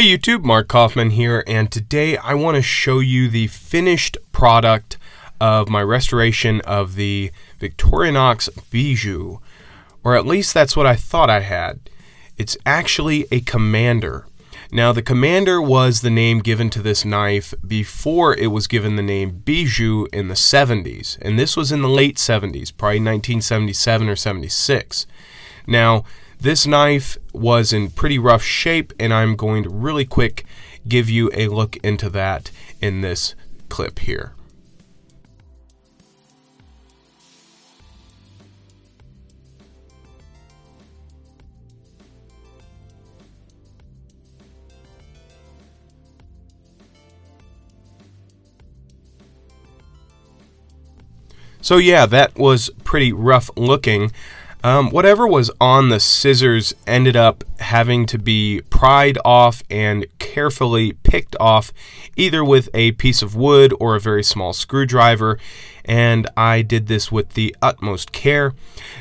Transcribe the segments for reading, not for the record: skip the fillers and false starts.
Hey YouTube, Mark Kaufman here, and today I want to show you the finished product of my restoration of the Victorinox Bijou, or at least that's what I thought I had. It's actually a Commander. Now the Commander was the name given to this knife before it was given the name Bijou in the 70s, and this was in the late 70s, probably 1977 or 76. Now this knife was in pretty rough shape, and I'm going to really quick give you a look into that in this clip here. So yeah, that was pretty rough looking. Whatever was on the scissors ended up having to be pried off and carefully picked off, either with a piece of wood or a very small screwdriver, and I did this with the utmost care.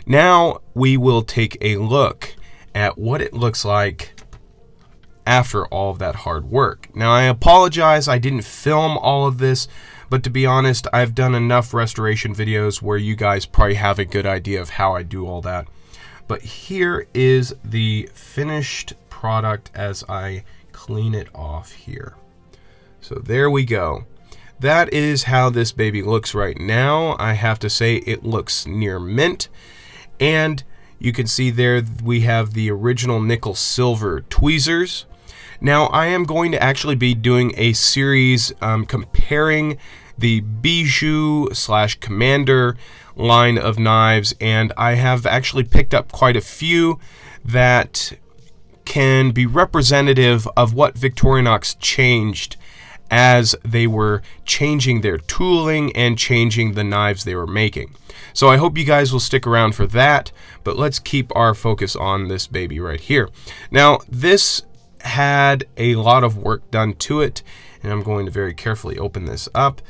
Now we will take a look at what it looks like after all of that hard work. Now I apologize, I didn't film all of this, but to be honest, I've done enough restoration videos where you guys probably have a good idea of how I do all that. But here is the finished product as I clean it off here. So there we go. That is how this baby looks right now. I have to say it looks near mint. And you can see there we have the original nickel silver tweezers. Now I am going to actually be doing a series comparing the Bijou / Commander line of knives, and I have actually picked up quite a few that can be representative of what Victorinox changed as they were changing their tooling and changing the knives they were making. So I hope you guys will stick around for that, but let's keep our focus on this baby right here. Now this had a lot of work done to it, and I'm going to very carefully open this up.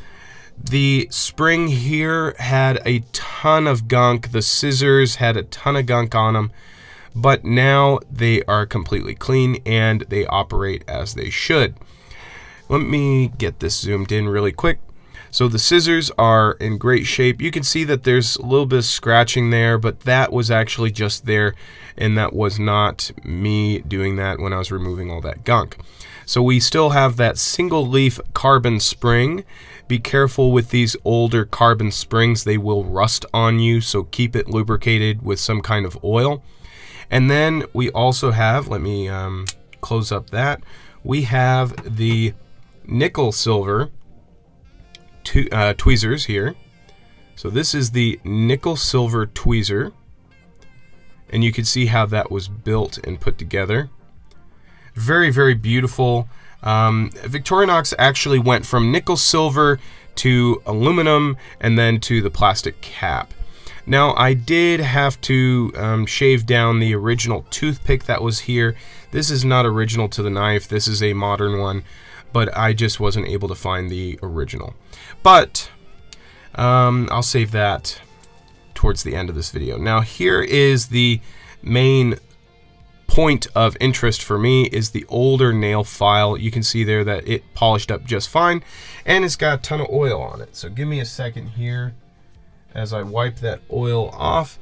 The spring here had a ton of gunk, the scissors had a ton of gunk on them, but now they are completely clean and they operate as they should. Let me get this zoomed in really quick. So the scissors are in great shape. You can see that there's a little bit of scratching there, but that was actually just there, and that was not me doing that when I was removing all that gunk. So we still have that single leaf carbon spring. Be careful with these older carbon springs, they will rust on you, so keep it lubricated with some kind of oil. And then we also have, let me close up that, we have the nickel silver tweezers here. So this is the nickel silver tweezer, and you can see how that was built and put together. Very, very beautiful. Victorinox actually went from nickel silver to aluminum and then to the plastic cap. Now I did have to shave down the original toothpick that was here. This is not original to the knife, this is a modern one, but I just wasn't able to find the original. But I'll save that towards the end of this video. Now here is the main point of interest for me, is the older nail file. You can see there that it polished up just fine, and it's got a ton of oil on it. So give me a second here as I wipe that oil off,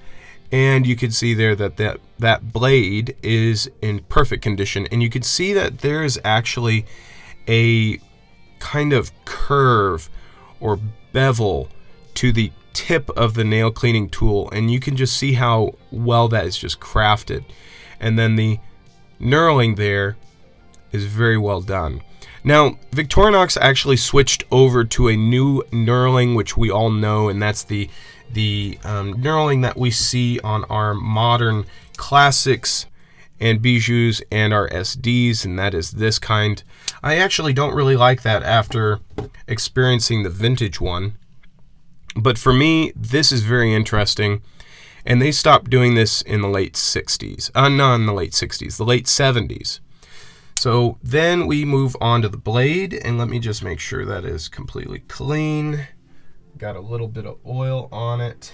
and you can see there that that blade is in perfect condition, and you can see that there is actually a kind of curve or bevel to the tip of the nail cleaning tool, and you can just see how well that is just crafted. And then the knurling there is very well done. Now Victorinox actually switched over to a new knurling, which we all know, and that's the knurling that we see on our modern classics and Bijous and our SDs, and that is this kind. I actually don't really like that after experiencing the vintage one, but for me this is very interesting. And they stopped doing this in the late 60s. Not in the late 60s, the late 70s. So then we move on to the blade, and let me just make sure that is completely clean. Got a little bit of oil on it.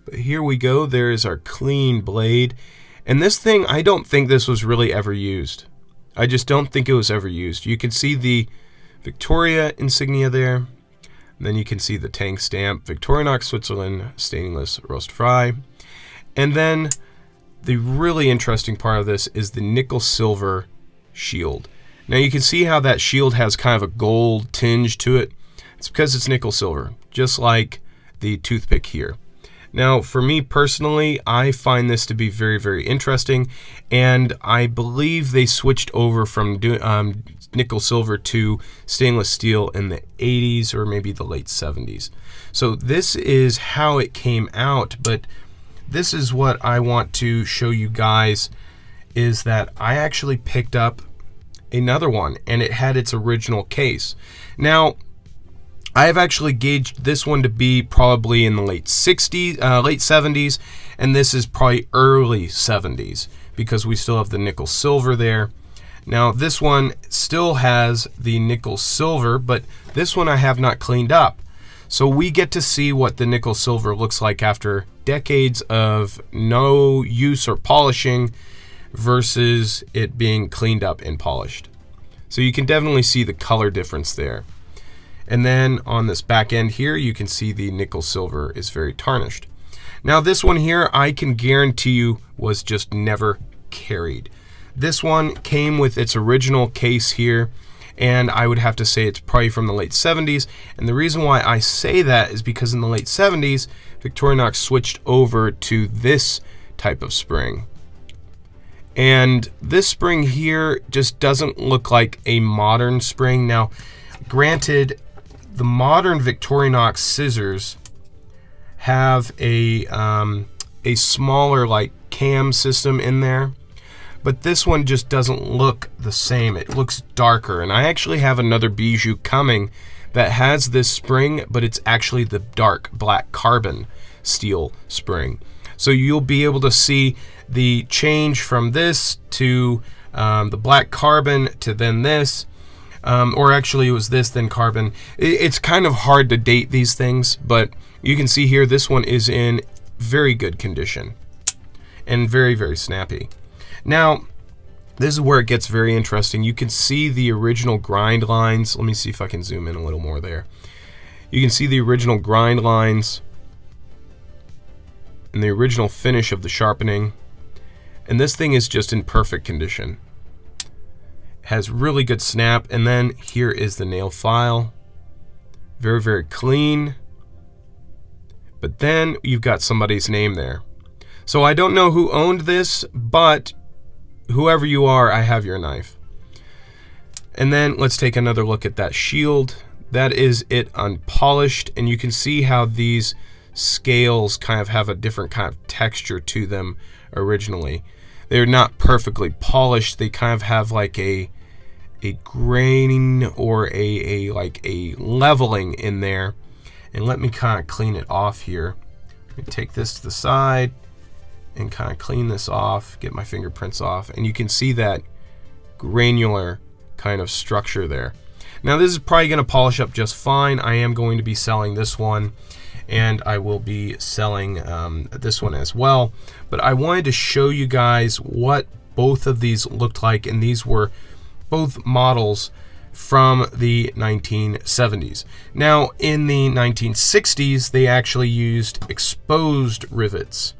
But here we go, there is our clean blade. And this thing, I don't think this was really ever used. I just don't think it was ever used. You can see the Victoria insignia there. And then you can see the tank stamp, Victorinox Switzerland stainless roast fry. And then the really interesting part of this is the nickel silver shield. Now you can see how that shield has kind of a gold tinge to it. It's because it's nickel silver, just like the toothpick here. Now, for me personally, I find this to be very, very interesting, and I believe they switched over from nickel silver to stainless steel in the 80s or maybe the late 70s. So this is how it came out, but this is what I want to show you guys, is that I actually picked up another one, and it had its original case. Now, I have actually gauged this one to be probably in the late 70s, and this is probably early 70s because we still have the nickel silver there. Now this one still has the nickel silver, but this one I have not cleaned up. So we get to see what the nickel silver looks like after decades of no use or polishing versus it being cleaned up and polished. So you can definitely see the color difference there. And then on this back end here, you can see the nickel silver is very tarnished. Now this one here, I can guarantee you was just never carried. This one came with its original case here, and I would have to say it's probably from the late 70s. And the reason why I say that is because in the late 70s, Victorinox switched over to this type of spring. And this spring here just doesn't look like a modern spring. Now, granted, the modern Victorinox scissors have a smaller like cam system in there, but this one just doesn't look the same. It looks darker, and I actually have another Bijou coming that has this spring, but it's actually the dark black carbon steel spring. So you'll be able to see the change from this to the black carbon to then this. Or actually it was this, then carbon. It's kind of hard to date these things, but you can see here this one is in very good condition and very, very snappy. Now, this is where it gets very interesting. You can see the original grind lines. Let me see if I can zoom in a little more there. You can see the original grind lines and the original finish of the sharpening. And this thing is just in perfect condition. Has really good snap, and then here is the nail file. Very, very clean. But then you've got somebody's name there. So I don't know who owned this, but whoever you are, I have your knife. And then let's take another look at that shield. That is it unpolished, and you can see how these scales kind of have a different kind of texture to them originally. They're not perfectly polished. They kind of have like a graining or a leveling in there. And let me kind of clean it off here. Let me take this to the side and kind of clean this off, get my fingerprints off, and you can see that granular kind of structure there. Now this is probably going to polish up just fine. I am going to be selling this one, and I will be selling this one as well. But I wanted to show you guys what both of these looked like, and these were both models from the 1970s. Now, in the 1960s, they actually used exposed rivets.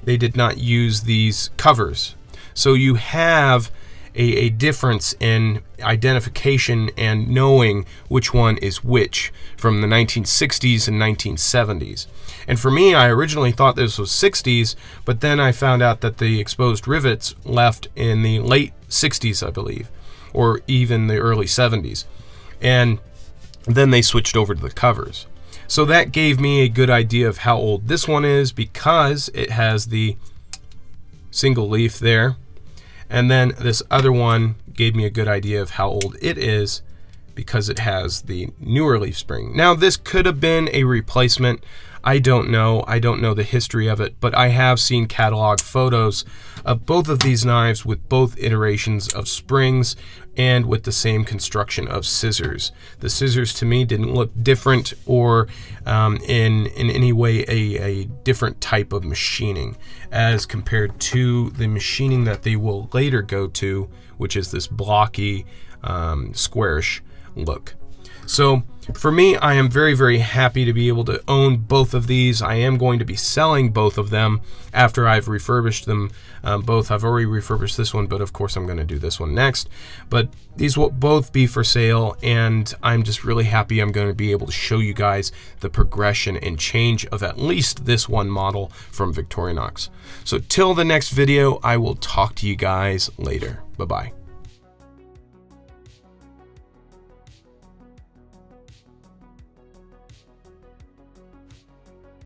They did not use these covers. So you have a difference in identification and knowing which one is which from the 1960s and 1970s. And for me, I originally thought this was 60s, but then I found out that the exposed rivets left in the late 60s, I believe, or even the early 70s. And then they switched over to the covers. So that gave me a good idea of how old this one is, because it has the single leaf there. And then this other one gave me a good idea of how old it is, because it has the newer leaf spring. Now this could have been a replacement. I don't know. I don't know the history of it, but I have seen catalog photos of both of these knives with both iterations of springs and with the same construction of scissors. The scissors to me didn't look different or in any way a different type of machining as compared to the machining that they will later go to which is this blocky, squarish look. So for me, I am very, very happy to be able to own both of these. I am going to be selling both of them after I've refurbished them both. I've already refurbished this one, but of course I'm going to do this one next. But these will both be for sale, and I'm just really happy I'm going to be able to show you guys the progression and change of at least this one model from Victorinox. So till the next video, I will talk to you guys later. Bye-bye.